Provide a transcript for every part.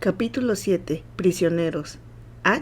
Capítulo 7. Prisioneros.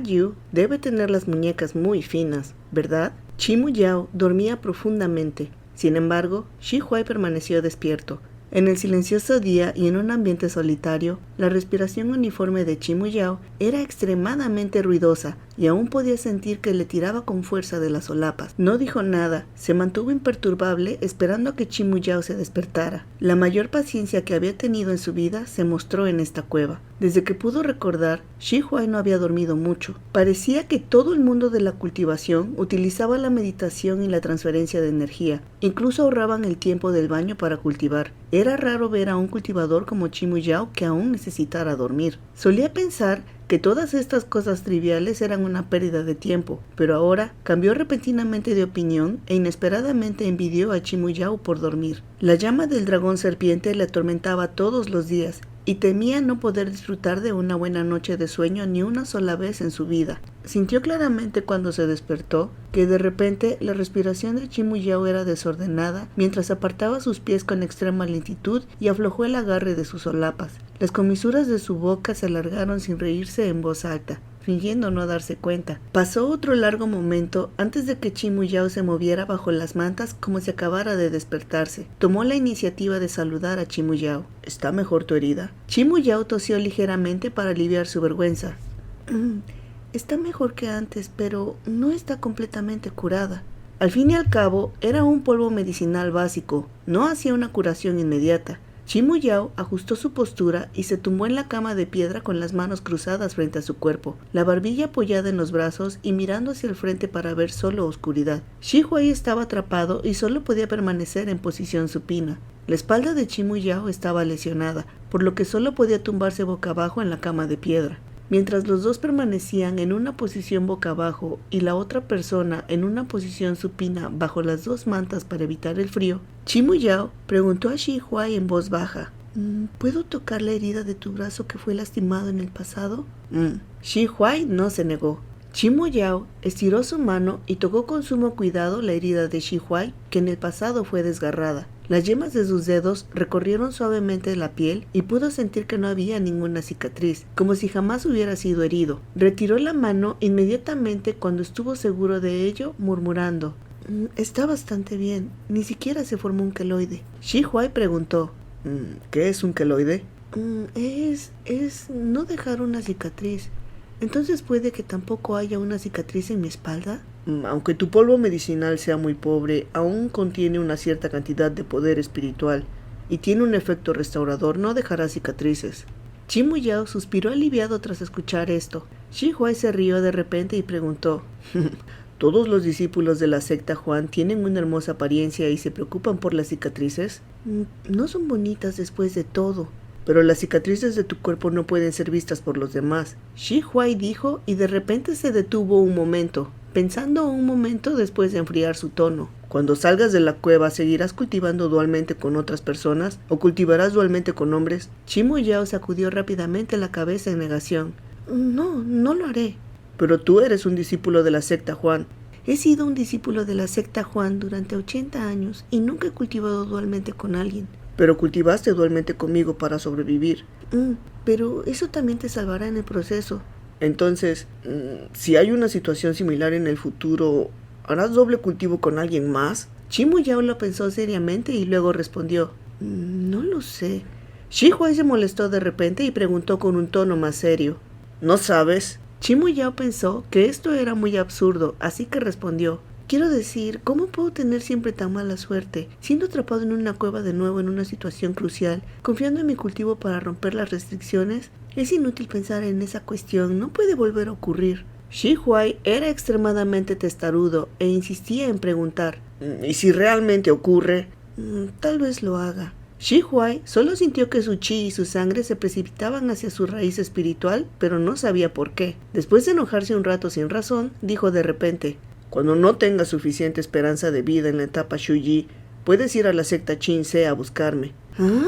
Yu debe tener las muñecas muy finas, ¿verdad? Chimu Yao dormía profundamente. Sin embargo, Shi Huai permaneció despierto. En el silencioso día y en un ambiente solitario, la respiración uniforme de Chimu Yao era extremadamente ruidosa y aún podía sentir que le tiraba con fuerza de las solapas. No dijo nada, se mantuvo imperturbable esperando a que Chimu Yao se despertara. La mayor paciencia que había tenido en su vida se mostró en esta cueva. Desde que pudo recordar, Shi Huai no había dormido mucho. Parecía que todo el mundo de la cultivación utilizaba la meditación y la transferencia de energía. Incluso ahorraban el tiempo del baño para cultivar. Era raro ver a un cultivador como Chimu Yao que aún necesitara dormir. Solía pensar que todas estas cosas triviales eran una pérdida de tiempo, pero ahora cambió repentinamente de opinión e inesperadamente envidió a Chimu Yao por dormir. La llama del dragón serpiente le atormentaba todos los días y temía no poder disfrutar de una buena noche de sueño ni una sola vez en su vida. Sintió claramente cuando se despertó que de repente la respiración de Chimu Yao era desordenada mientras apartaba sus pies con extrema lentitud y aflojó el agarre de sus solapas. Las comisuras de su boca se alargaron sin reírse en voz alta, fingiendo no darse cuenta. Pasó otro largo momento antes de que Chimu Yao se moviera bajo las mantas como si acabara de despertarse. Tomó la iniciativa de saludar a Chimu Yao. ¿Está mejor tu herida? Chimu Yao tosió ligeramente para aliviar su vergüenza. Está mejor que antes, pero no está completamente curada. Al fin y al cabo, era un polvo medicinal básico, no hacía una curación inmediata. Chimu Yao ajustó su postura y se tumbó en la cama de piedra con las manos cruzadas frente a su cuerpo, la barbilla apoyada en los brazos y mirando hacia el frente para ver solo oscuridad. Shi Huai estaba atrapado y solo podía permanecer en posición supina. La espalda de Chimu Yao estaba lesionada, por lo que solo podía tumbarse boca abajo en la cama de piedra. Mientras los dos permanecían en una posición boca abajo y la otra persona en una posición supina bajo las dos mantas para evitar el frío, Chimu Yao preguntó a Shi Huai en voz baja: ¿puedo tocar la herida de tu brazo que fue lastimado en el pasado? Shi Huai no se negó. Chimu Yao estiró su mano y tocó con sumo cuidado la herida de Shi Huai, que en el pasado fue desgarrada. Las yemas de sus dedos recorrieron suavemente la piel y pudo sentir que no había ninguna cicatriz, como si jamás hubiera sido herido. Retiró la mano inmediatamente cuando estuvo seguro de ello, murmurando: está bastante bien, ni siquiera se formó un queloide. Shi Huai preguntó: ¿qué es un queloide? Es no dejar una cicatriz. ¿Entonces puede que tampoco haya una cicatriz en mi espalda? Aunque tu polvo medicinal sea muy pobre, aún contiene una cierta cantidad de poder espiritual y tiene un efecto restaurador, no dejará cicatrices. Chimu Yao suspiró aliviado tras escuchar esto. Shi Huai se rió de repente y preguntó: ¿todos los discípulos de la secta Huan tienen una hermosa apariencia y se preocupan por las cicatrices? No son bonitas después de todo. Pero las cicatrices de tu cuerpo no pueden ser vistas por los demás, Shi Huai dijo, y de repente se detuvo un momento, pensando un momento después de enfriar su tono. Cuando salgas de la cueva, ¿seguirás cultivando dualmente con otras personas o cultivarás dualmente con hombres? Chimu Yao sacudió rápidamente la cabeza en negación. No lo haré. Pero tú eres un discípulo de la secta Huan. He sido un discípulo de la secta Huan durante 80 años y nunca he cultivado dualmente con alguien. Pero cultivaste dualmente conmigo para sobrevivir. Pero eso también te salvará en el proceso. Entonces, si hay una situación similar en el futuro, ¿harás doble cultivo con alguien más? Chimu Yao lo pensó seriamente y luego respondió: no lo sé. Shi Huai se molestó de repente y preguntó con un tono más serio: ¿no sabes? Chimu Yao pensó que esto era muy absurdo, así que respondió: quiero decir, ¿cómo puedo tener siempre tan mala suerte, siendo atrapado en una cueva de nuevo en una situación crucial, confiando en mi cultivo para romper las restricciones? Es inútil pensar en esa cuestión, no puede volver a ocurrir. Shi Huai era extremadamente testarudo e insistía en preguntar: ¿y si realmente ocurre? Tal vez lo haga. Shi Huai solo sintió que su chi y su sangre se precipitaban hacia su raíz espiritual, pero no sabía por qué. Después de enojarse un rato sin razón, dijo de repente: cuando no tengas suficiente esperanza de vida en la etapa Shuyi, puedes ir a la secta Qin-Se a buscarme. ¿Ah?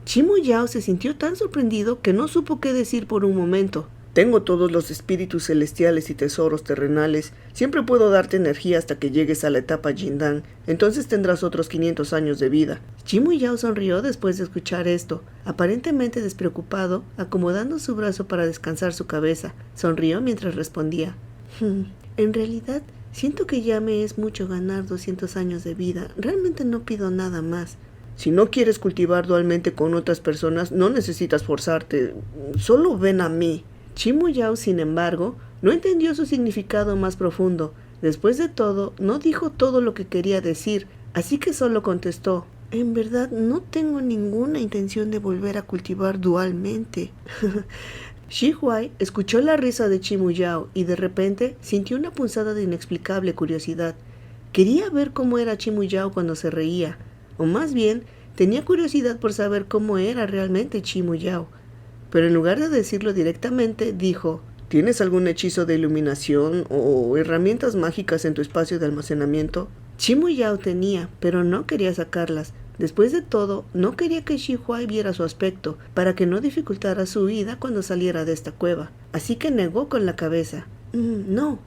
Chimu Yao se sintió tan sorprendido que no supo qué decir por un momento. Tengo todos los espíritus celestiales y tesoros terrenales. Siempre puedo darte energía hasta que llegues a la etapa Jindan. Entonces tendrás otros 500 años de vida. Chimu Yao sonrió después de escuchar esto, aparentemente despreocupado, acomodando su brazo para descansar su cabeza. Sonrió mientras respondía. En realidad, siento que ya me es mucho ganar 200 años de vida. Realmente no pido nada más. Si no quieres cultivar dualmente con otras personas, no necesitas forzarte. Solo ven a mí. Chimu Yao, sin embargo, no entendió su significado más profundo. Después de todo, no dijo todo lo que quería decir, así que solo contestó: en verdad, no tengo ninguna intención de volver a cultivar dualmente. Shi Huai escuchó la risa de Chimu Yao y de repente sintió una punzada de inexplicable curiosidad. Quería ver cómo era Chimu Yao cuando se reía, o más bien, tenía curiosidad por saber cómo era realmente Chimu Yao. Pero en lugar de decirlo directamente, dijo: ¿tienes algún hechizo de iluminación o herramientas mágicas en tu espacio de almacenamiento? Chimu Yao tenía, pero no quería sacarlas. Después de todo, no quería que Shi Huai viera su aspecto, para que no dificultara su huida cuando saliera de esta cueva. Así que negó con la cabeza. No.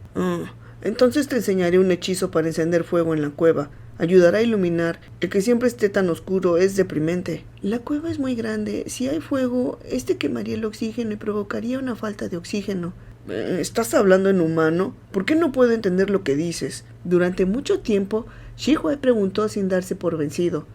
Entonces te enseñaré un hechizo para encender fuego en la cueva. Ayudará a iluminar. El que siempre esté tan oscuro es deprimente. La cueva es muy grande. Si hay fuego, quemaría el oxígeno y provocaría una falta de oxígeno. ¿Estás hablando en humano? ¿Por qué no puedo entender lo que dices? Durante mucho tiempo, Shi Huai preguntó sin darse por vencido.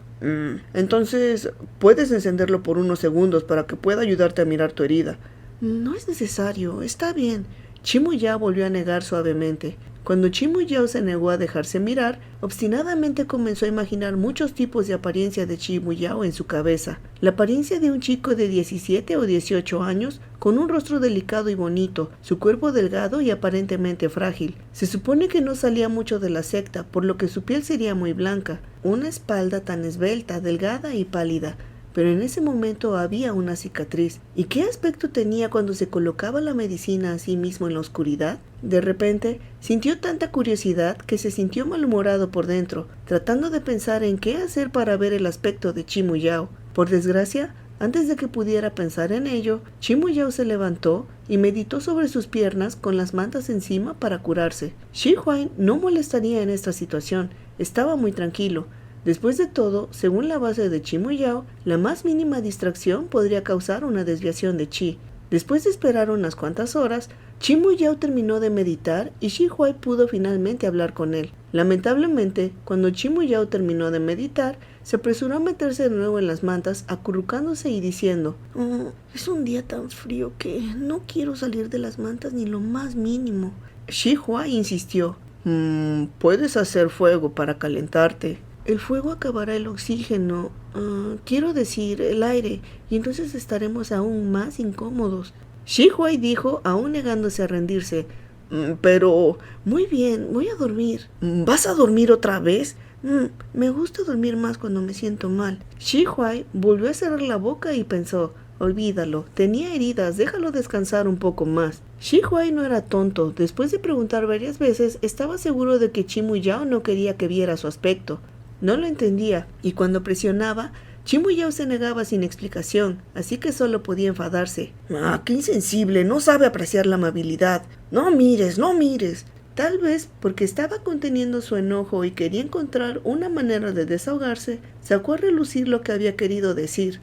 Entonces, puedes encenderlo por unos segundos para que pueda ayudarte a mirar tu herida. No es necesario, está bien. Chimu Yao volvió a negar suavemente. Cuando Chimu Yao se negó a dejarse mirar, obstinadamente comenzó a imaginar muchos tipos de apariencia de Chimu Yao en su cabeza. La apariencia de un chico de 17 o 18 años, con un rostro delicado y bonito, su cuerpo delgado y aparentemente frágil. Se supone que no salía mucho de la secta, por lo que su piel sería muy blanca. Una espalda tan esbelta, delgada y pálida. Pero en ese momento había una cicatriz. ¿Y qué aspecto tenía cuando se colocaba la medicina a sí mismo en la oscuridad? De repente, sintió tanta curiosidad que se sintió malhumorado por dentro, tratando de pensar en qué hacer para ver el aspecto de Chimu Yao. Por desgracia, antes de que pudiera pensar en ello, Chimu Yao se levantó y meditó sobre sus piernas con las mantas encima para curarse. Shi Huai no molestaría en esta situación, estaba muy tranquilo. Después de todo, según la base de Chimu Yao, la más mínima distracción podría causar una desviación de chi. Después de esperar unas cuantas horas, Chimu Yao terminó de meditar y Shi Huai pudo finalmente hablar con él. Lamentablemente, cuando Chimu Yao terminó de meditar, se apresuró a meterse de nuevo en las mantas, acurrucándose y diciendo: es un día tan frío que no quiero salir de las mantas ni lo más mínimo. Shi Huai insistió: puedes hacer fuego para calentarte. El fuego acabará el oxígeno, quiero decir, el aire, y entonces estaremos aún más incómodos. Shi Huai dijo, aún negándose a rendirse: pero... Muy bien, voy a dormir. ¿Vas a dormir otra vez? Me gusta dormir más cuando me siento mal. Shi Huai volvió a cerrar la boca y pensó: olvídalo, tenía heridas, déjalo descansar un poco más. Shi Huai no era tonto. Después de preguntar varias veces, estaba seguro de que Chimu Yao no quería que viera su aspecto. No lo entendía, y cuando presionaba, Chimu Yao se negaba sin explicación, así que solo podía enfadarse. ¡Qué insensible! No sabe apreciar la amabilidad. ¡No mires, no mires! Tal vez porque estaba conteniendo su enojo y quería encontrar una manera de desahogarse, sacó a relucir lo que había querido decir.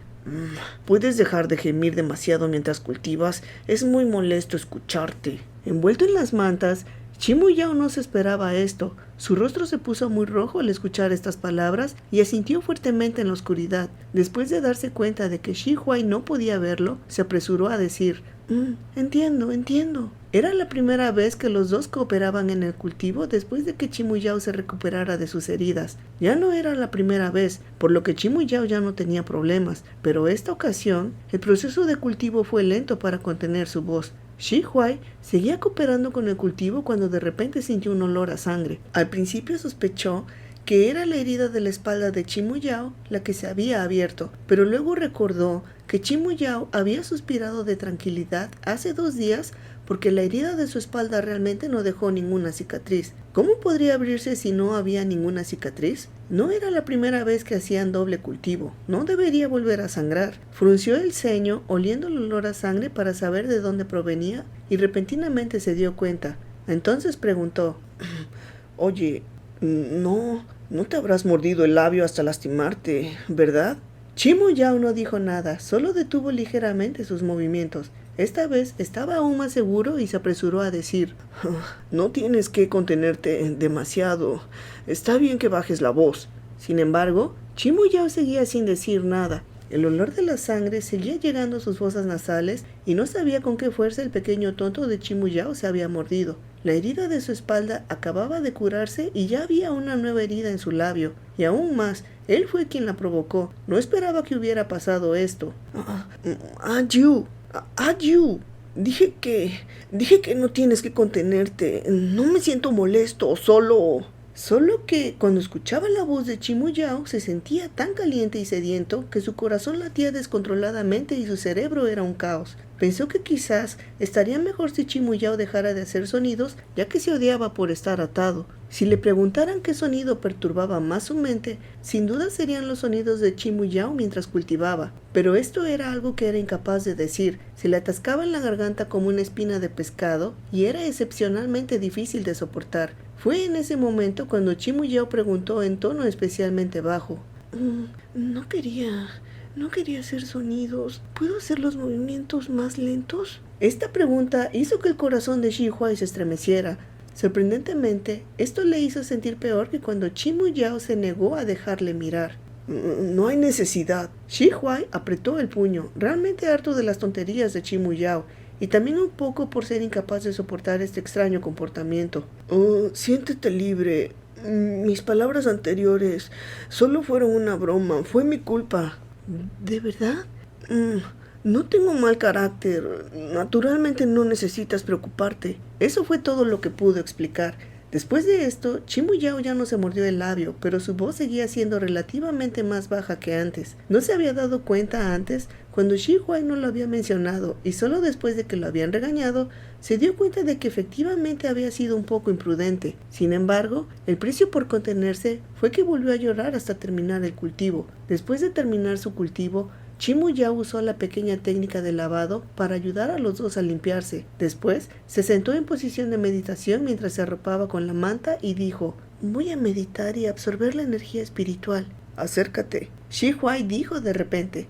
¿Puedes dejar de gemir demasiado mientras cultivas? Es muy molesto escucharte. Envuelto en las mantas, Chimu Yao no se esperaba esto. Su rostro se puso muy rojo al escuchar estas palabras y asintió fuertemente en la oscuridad. Después de darse cuenta de que Shi Huai no podía verlo, se apresuró a decir: entiendo. Era la primera vez que los dos cooperaban en el cultivo después de que Chimu Yao se recuperara de sus heridas. Ya no era la primera vez, por lo que Chimu Yao ya no tenía problemas, pero esta ocasión el proceso de cultivo fue lento para contener su voz. Shi Huai seguía cooperando con el cultivo cuando de repente sintió un olor a sangre. Al principio sospechó que era la herida de la espalda de Chimu Yao la que se había abierto, pero luego recordó que Chimu Yao había suspirado de tranquilidad hace 2 días porque la herida de su espalda realmente no dejó ninguna cicatriz. ¿Cómo podría abrirse si no había ninguna cicatriz? No era la primera vez que hacían doble cultivo. No debería volver a sangrar. Frunció el ceño, oliendo el olor a sangre para saber de dónde provenía, y repentinamente se dio cuenta. Entonces preguntó: «Oye, no te habrás mordido el labio hasta lastimarte, ¿verdad?» Chimu Yao no dijo nada, solo detuvo ligeramente sus movimientos. Esta vez estaba aún más seguro y se apresuró a decir: «No tienes que contenerte demasiado. Está bien que bajes la voz». Sin embargo, Chimu Yao seguía sin decir nada. El olor de la sangre seguía llegando a sus fosas nasales y no sabía con qué fuerza el pequeño tonto de Chimu Yao se había mordido. La herida de su espalda acababa de curarse y ya había una nueva herida en su labio. Y aún más, él fue quien la provocó. No esperaba que hubiera pasado esto. Yu, dije que no tienes que contenerte. No me siento molesto, Solo que cuando escuchaba la voz de Chimu Yao se sentía tan caliente y sediento que su corazón latía descontroladamente y su cerebro era un caos. Pensó que quizás estaría mejor si Chimu Yao dejara de hacer sonidos, ya que se odiaba por estar atado. Si le preguntaran qué sonido perturbaba más su mente, sin duda serían los sonidos de Chimu Yao mientras cultivaba. Pero esto era algo que era incapaz de decir. Se le atascaba en la garganta como una espina de pescado y era excepcionalmente difícil de soportar. Fue en ese momento cuando Chimu Yao preguntó en tono especialmente bajo: No quería hacer sonidos. ¿Puedo hacer los movimientos más lentos? Esta pregunta hizo que el corazón de Shi Huai se estremeciera. Sorprendentemente, esto le hizo sentir peor que cuando Chimu Yao se negó a dejarle mirar. No hay necesidad. Shi Huai apretó el puño, realmente harto de las tonterías de Chimu Yao, y también un poco por ser incapaz de soportar este extraño comportamiento. Siéntete libre. Mis palabras anteriores solo fueron una broma. Fue mi culpa. ¿De verdad? No tengo mal carácter. Naturalmente no necesitas preocuparte. Eso fue todo lo que pudo explicar. Después de esto, Chimu Yao ya no se mordió el labio, pero su voz seguía siendo relativamente más baja que antes. No se había dado cuenta antes cuando Shi Huai no lo había mencionado, y solo después de que lo habían regañado, se dio cuenta de que efectivamente había sido un poco imprudente. Sin embargo, el precio por contenerse fue que volvió a llorar hasta terminar el cultivo. Después de terminar su cultivo, Chimu Yao usó la pequeña técnica de lavado para ayudar a los dos a limpiarse. Después, se sentó en posición de meditación mientras se arropaba con la manta y dijo: «Voy a meditar y absorber la energía espiritual». «Acércate», Shi Huai dijo de repente.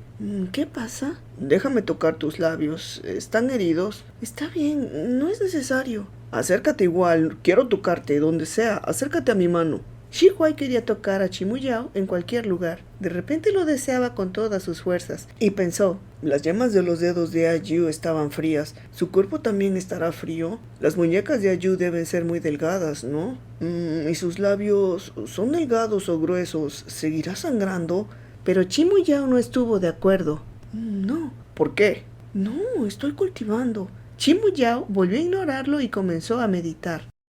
«¿Qué pasa?» «Déjame tocar tus labios. ¿Están heridos?» «Está bien, no es necesario». «Acércate igual. Quiero tocarte, donde sea. Acércate a mi mano». Shi Huai quería tocar a Chimu Yao en cualquier lugar. De repente lo deseaba con todas sus fuerzas y pensó: las yemas de los dedos de Ayu estaban frías. ¿Su cuerpo también estará frío? Las muñecas de Ayu deben ser muy delgadas, ¿no? ¿Y sus labios son delgados o gruesos? ¿Seguirá sangrando? Pero Chimu Yao no estuvo de acuerdo. No. ¿Por qué? No, estoy cultivando. Chimu Yao volvió a ignorarlo y comenzó a meditar.